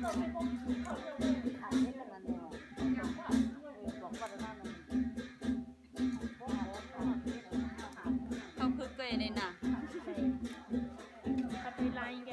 เขาคือเกยในน่ะเขาไปไล่แก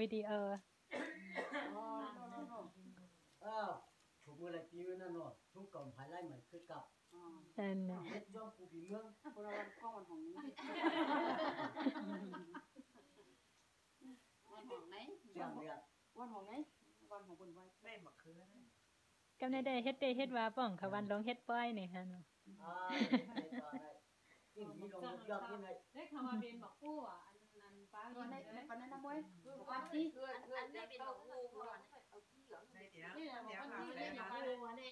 วิดีโอถูกมืออะไรปีนั่นเนาะทุกกล่อมภายไล่เหมือนคือกับนั่นเฮ็ดจ้องกูปีเมืองโบราณข้อวันของวันของไหนอย่างเดียววันของไหนวันของบนไว้ได้หมดคืนก็ได้เฮ็ดว่าป้องเขาวันลงเฮ็ดป้อยนี่ฮะเนาะยิ่งมีลงยอกนี่ไงได้คำว่าเป็นบอกผู้อ่ะอันป้าอยู่ในปันนั้นนะมวยวันที่อันนี้เป็นบอกผู้เพราะว่าเอาที่เหลือนี่แหละบอกว่าที่เลยอย่างผู้วันนี้